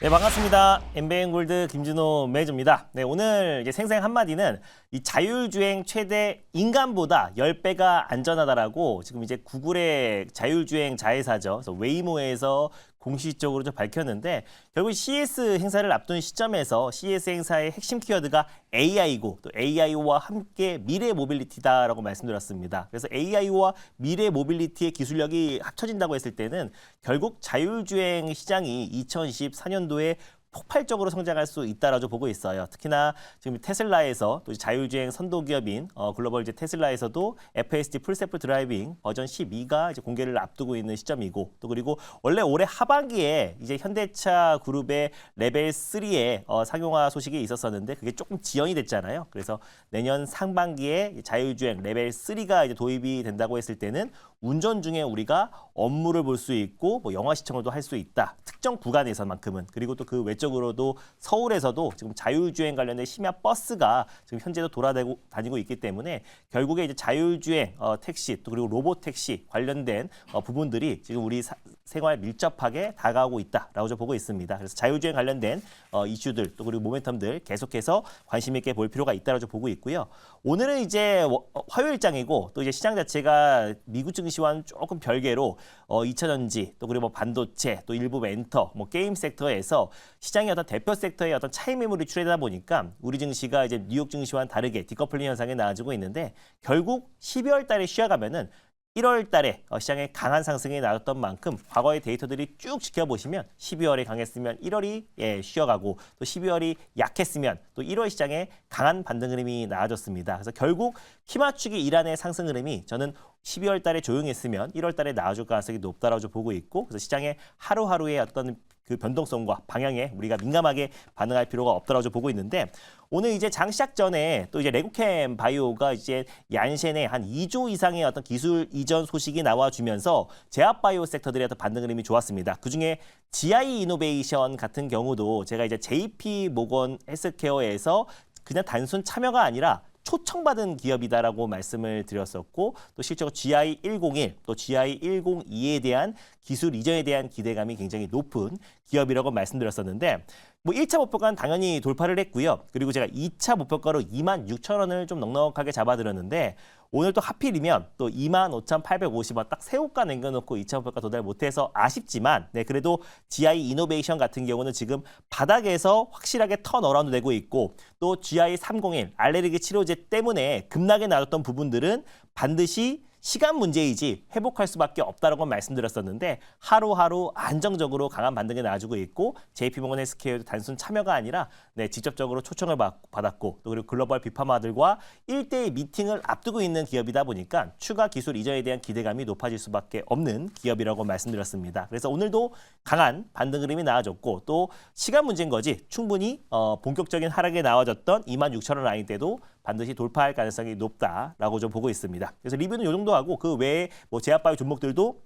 네, 반갑습니다. 엠베인골드 김준호 매니저입니다. 네, 오늘 이제 생생 한마디는 이 자율주행 최대 인간보다 10배가 안전하다라고 지금 이제 구글의 자율주행 자회사죠. 그래서 웨이모에서 공식적으로 좀 밝혔는데 결국 CES 행사를 앞둔 시점에서 CES 행사의 핵심 키워드가 AI고 또 AI와 함께 미래 모빌리티다라고 말씀드렸습니다. 그래서 AI와 미래 모빌리티의 기술력이 합쳐진다고 했을 때는 결국 자율주행 시장이 2024년도에 폭발적으로 성장할 수 있다라고 보고 있어요. 특히나 지금 테슬라에서 또 자율주행 선도 기업인 글로벌 이제 테슬라에서도 FSD 풀셀프 드라이빙 버전 12가 이제 공개를 앞두고 있는 시점이고 또 그리고 원래 올해 하반기에 이제 현대차 그룹의 레벨 3의 상용화 소식이 있었었는데 그게 조금 지연이 됐잖아요. 그래서 내년 상반기에 자율주행 레벨 3가 이제 도입이 된다고 했을 때는 운전 중에 우리가 업무를 볼 수 있고 뭐 영화 시청도 할 수 있다. 특정 구간에서만큼은. 그리고 또 그 외적으로도 서울에서도 지금 자율주행 관련된 심야 버스가 지금 현재도 돌아다니고 있기 때문에 결국에 이제 자율주행 택시 또 그리고 로봇 택시 관련된 부분들이 지금 우리 생활 밀접하게 다가오고 있다라고 저 보고 있습니다. 그래서 자율주행 관련된 이슈들 또 그리고 모멘텀들 계속해서 관심 있게 볼 필요가 있다라고 저 보고 있고요. 오늘은 이제 화요일장이고 또 이제 시장 자체가 미국 증시와는 조금 별개로 2차전지 또 그리고 뭐 반도체 또 일부 멘터 뭐 게임 섹터에서 시장의 어떤 대표 섹터의 어떤 차익 매물이 출현하다 보니까 우리 증시가 이제 뉴욕 증시와는 다르게 디커플링 현상이 나아지고 있는데 결국 12월 달에 쉬어가면은 1월 달에 시장에 강한 상승이 나왔던 만큼 과거의 데이터들이 쭉 지켜보시면 12월에 강했으면 1월이 쉬어가고 또 12월이 약했으면 또 1월 시장에 강한 반등 흐름이 나아졌습니다. 그래서 결국 키 맞추기 이란의 상승 흐름이 저는 12월 달에 조용했으면 1월 달에 나아질 가능성이 높다라고 보고 있고 그래서 시장의 하루하루의 어떤 그 변동성과 방향에 우리가 민감하게 반응할 필요가 없다라고 보고 있는데 오늘 이제 장 시작 전에 또 이제 레고캠 바이오가 이제 얀센에 한 2조 이상의 어떤 기술 이전 소식이 나와주면서 제약 바이오 섹터들의 어떤 반등 흐름이 좋았습니다. 그중에 GI 이노베이션 같은 경우도 제가 이제 JP 모건 헬스케어에서 그냥 단순 참여가 아니라 초청받은 기업이다라고 말씀을 드렸었고 또 실제로 GI101 또 GI102에 대한 기술 이전에 대한 기대감이 굉장히 높은 기업이라고 말씀드렸었는데 뭐 1차 목표가는 당연히 돌파를 했고요. 그리고 제가 2차 목표가로 26,000원을 좀 넉넉하게 잡아드렸는데 오늘 또 하필이면 또 25,850원 딱 새우가 남겨놓고 2차 목표가 도달 못해서 아쉽지만 그래도 GI 이노베이션 같은 경우는 지금 바닥에서 확실하게 턴어라운드 되고 있고 또 GI301 알레르기 치료제 때문에 급락에 나왔던 부분들은 반드시 시간 문제이지 회복할 수밖에 없다라고 말씀드렸었는데 하루하루 안정적으로 강한 반등이 나와주고 있고 JP모건 헬스케어도 단순 참여가 아니라 직접적으로 초청을 받았고 또 그리고 글로벌 빅파마들과 1대1 미팅을 앞두고 있는 기업이다 보니까 추가 기술 이전에 대한 기대감이 높아질 수밖에 없는 기업이라고 말씀드렸습니다. 그래서 오늘도 강한 반등 흐름이 나와줬고 또 시간 문제인 거지 충분히 본격적인 하락에 나와졌던 26,000원 라인 때도 반드시 돌파할 가능성이 높다라고 좀 보고 있습니다. 그래서 리뷰는 이 정도 하고 그 외에 뭐 제약바이오 종목들도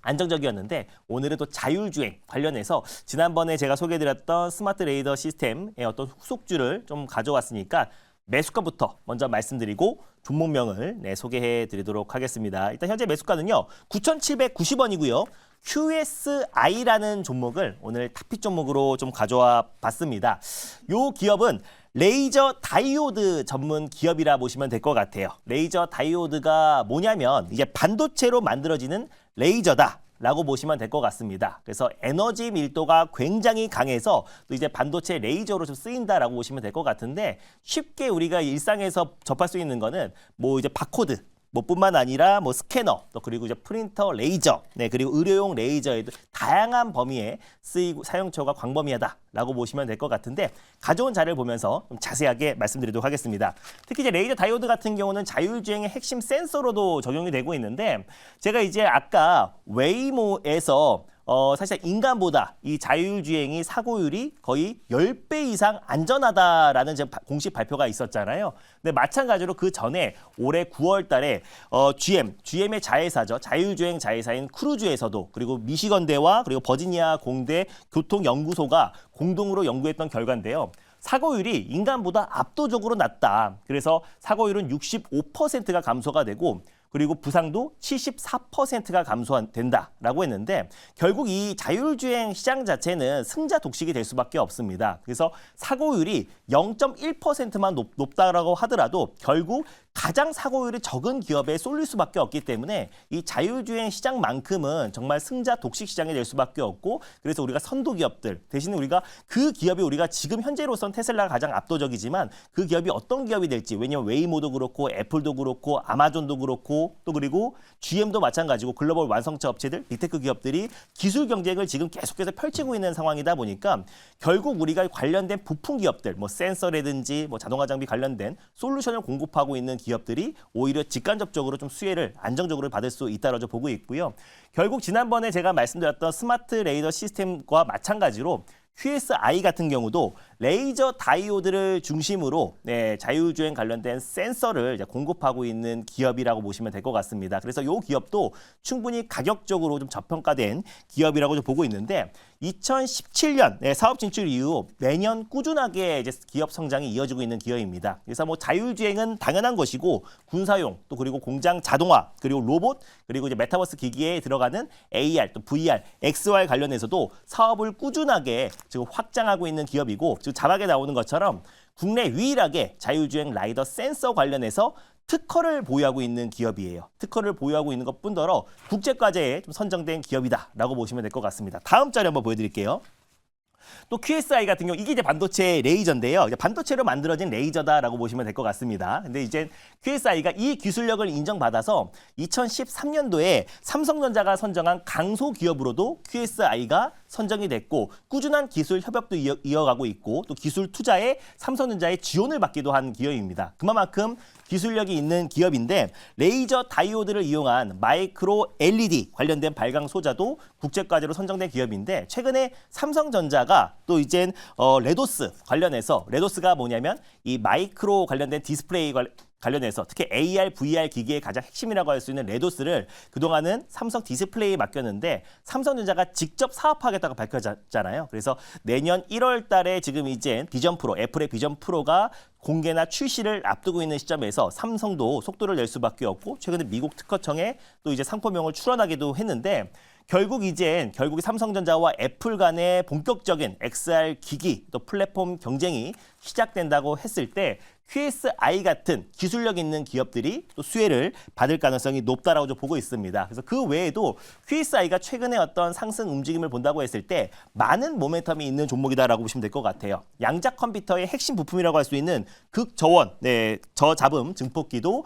안정적이었는데 오늘은 또 자율주행 관련해서 지난번에 제가 소개해드렸던 스마트 레이더 시스템의 어떤 후속주를 좀 가져왔으니까 매수가부터 먼저 말씀드리고 종목명을 소개해드리도록 하겠습니다. 일단 현재 매수가는요 9,790원이고요. QSI라는 종목을 오늘 탑픽 종목으로 좀 가져와 봤습니다. 이 기업은 레이저 다이오드 전문 기업이라 보시면 될 것 같아요. 레이저 다이오드가 뭐냐면 이제 반도체로 만들어지는 레이저다. 라고 보시면 될 것 같습니다. 그래서 에너지 밀도가 굉장히 강해서 또 이제 반도체 레이저로 좀 쓰인다라고 보시면 될 것 같은데 쉽게 우리가 일상에서 접할 수 있는 거는 뭐 이제 바코드 뭐 뿐만 아니라 뭐 스캐너 또 그리고 이제 프린터 레이저 그리고 의료용 레이저에도 다양한 범위에 쓰이고 사용처가 광범위하다라고 보시면 될 것 같은데 가져온 자료를 보면서 좀 자세하게 말씀드리도록 하겠습니다. 특히 이제 레이저 다이오드 같은 경우는 자율주행의 핵심 센서로도 적용이 되고 있는데 제가 이제 아까 웨이모에서 사실 인간보다 이 자율주행이 사고율이 거의 10배 이상 안전하다라는 공식 발표가 있었잖아요. 근데 마찬가지로 그 전에 올해 9월 달에 GM의 자회사죠. 자율주행 자회사인 크루즈에서도 그리고 미시건대와 그리고 버지니아 공대 교통연구소가 공동으로 연구했던 결과인데요. 사고율이 인간보다 압도적으로 낮다. 그래서 사고율은 65%가 감소가 되고 그리고 부상도 74%가 감소된다라고 했는데 결국 이 자율주행 시장 자체는 승자 독식이 될 수밖에 없습니다. 그래서 사고율이 0.1%만 높다라고 하더라도 결국 가장 사고율이 적은 기업에 쏠릴 수밖에 없기 때문에 이 자율주행 시장만큼은 정말 승자 독식 시장이 될 수밖에 없고 그래서 우리가 선도 기업들 대신에 우리가 그 기업이 우리가 지금 현재로선 테슬라가 가장 압도적이지만 그 기업이 어떤 기업이 될지 왜냐하면 웨이모도 그렇고 애플도 그렇고 아마존도 그렇고 또 그리고 GM도 마찬가지고 글로벌 완성차 업체들 빅테크 기업들이 기술 경쟁을 지금 계속해서 펼치고 있는 상황이다 보니까 결국 우리가 관련된 부품 기업들 뭐 센서라든지 뭐 자동화 장비 관련된 솔루션을 공급하고 있는 기업들이 오히려 직간접적으로 좀 수혜를 안정적으로 받을 수 있다라고 보고 있고요. 결국 지난번에 제가 말씀드렸던 스마트 레이더 시스템과 마찬가지로 QSI 같은 경우도 레이저 다이오드를 중심으로 자율주행 관련된 센서를 이제 공급하고 있는 기업이라고 보시면 될 것 같습니다. 그래서 이 기업도 충분히 가격적으로 좀 저평가된 기업이라고 좀 보고 있는데 2017년 사업 진출 이후 매년 꾸준하게 이제 기업 성장이 이어지고 있는 기업입니다. 그래서 뭐 자율주행은 당연한 것이고 군사용 또 그리고 공장 자동화 그리고 로봇 그리고 이제 메타버스 기기에 들어가는 AR 또 VR, XR 관련해서도 사업을 꾸준하게 지금 확장하고 있는 기업이고 지금 자막에 나오는 것처럼 국내 유일하게 자율주행 라이더 센서 관련해서 특허를 보유하고 있는 기업이에요. 특허를 보유하고 있는 것뿐더러 국제과제에 좀 선정된 기업이다라고 보시면 될 것 같습니다. 다음 자료 한번 보여드릴게요. 또 QSI 같은 경우 이게 이제 반도체 레이저인데요. 이제 반도체로 만들어진 레이저다라고 보시면 될 것 같습니다. 근데 이제 QSI가 이 기술력을 인정받아서 2013년도에 삼성전자가 선정한 강소 기업으로도 QSI가 선정이 됐고 꾸준한 기술 협업도 이어가고 있고 또 기술 투자에 삼성전자의 지원을 받기도 한 기업입니다. 그만큼 기술력이 있는 기업인데 레이저 다이오드를 이용한 마이크로 LED 관련된 발광 소자도 국제과제로 선정된 기업인데 최근에 삼성전자가 또 이젠 레도스 관련해서 레도스가 뭐냐면 이 마이크로 관련된 디스플레이 관련해서 특히 AR, VR 기기의 가장 핵심이라고 할 수 있는 레도스를 그동안은 삼성 디스플레이에 맡겼는데 삼성전자가 직접 사업하겠다고 밝혔잖아요. 그래서 내년 1월 달에 지금 이제 비전 프로, 애플의 비전 프로가 공개나 출시를 앞두고 있는 시점에서 삼성도 속도를 낼 수밖에 없고 최근에 미국 특허청에 또 이제 상표명을 출원하기도 했는데 결국 삼성전자와 애플 간의 본격적인 XR 기기 또 플랫폼 경쟁이 시작된다고 했을 때 QSI 같은 기술력 있는 기업들이 또 수혜를 받을 가능성이 높다라고 좀 보고 있습니다. 그래서 그 외에도 QSI가 최근에 어떤 상승 움직임을 본다고 했을 때 많은 모멘텀이 있는 종목이다라고 보시면 될 것 같아요. 양자 컴퓨터의 핵심 부품이라고 할 수 있는 극저원, 저잡음 증폭기도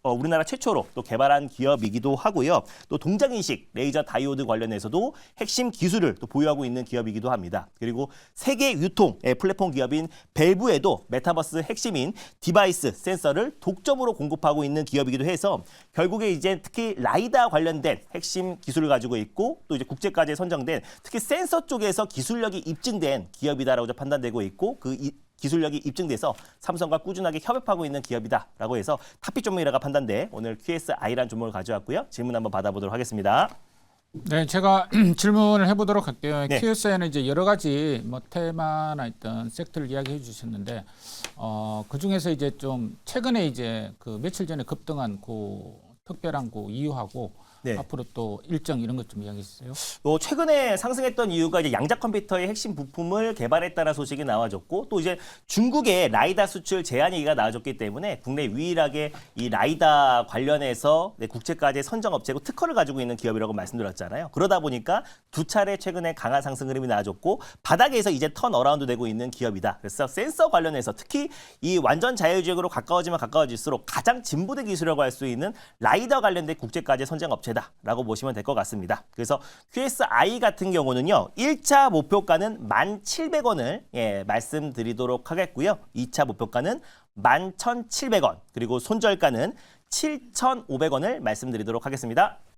우리나라 최초로 또 개발한 기업이기도 하고요. 또 동작인식 레이저 다이오드 관련해서도 핵심 기술을 또 보유하고 있는 기업이기도 합니다. 그리고 세계 유통의 플랫폼 기업인 벨브에도 메타버스 핵심인 디바이스 센서를 독점으로 공급하고 있는 기업이기도 해서 결국에 이제 특히 라이다 관련된 핵심 기술을 가지고 있고 또 이제 국제과제에 선정된 특히 센서 쪽에서 기술력이 입증된 기업이다라고 판단되고 있고 그 기술력이 입증돼서 삼성과 꾸준하게 협업하고 있는 기업이다라고 해서 탑픽 종목이라고 판단돼 오늘 QSI라는 종목을 가져왔고요. 질문 한번 받아보도록 하겠습니다. 네, 제가 질문을 해보도록 할게요. 네. QSI는 이제 여러 가지 뭐 테마나 있던 섹터를 이야기해 주셨는데 그 중에서 이제 좀 최근에 이제 그 며칠 전에 급등한 그 특별한 그 이유하고 네. 앞으로 또 일정 이런 것 좀 이야기해 주세요. 최근에 상승했던 이유가 이제 양자 컴퓨터의 핵심 부품을 개발했다는 소식이 나와줬고 또 이제 중국의 라이다 수출 제한 얘기가 나와줬기 때문에 국내 유일하게 이 라이다 관련해서 국제과제 선정 업체고 특허를 가지고 있는 기업이라고 말씀드렸잖아요. 그러다 보니까 두 차례 최근에 강한 상승 흐름이 나와줬고 바닥에서 이제 턴 어라운드 되고 있는 기업이다. 그래서 센서 관련해서 특히 이 완전 자율주행으로 가까워지면 가까워질수록 가장 진보된 기술이라고 할 수 있는 라이다 관련된 국제과제 선정 업체다라고 보시면 될 것 같습니다. 그래서 QSI 같은 경우는요. 1차 목표가는 1,700원을 말씀드리도록 하겠고요. 2차 목표가는 11,700원 그리고 손절가는 7,500원을 말씀드리도록 하겠습니다.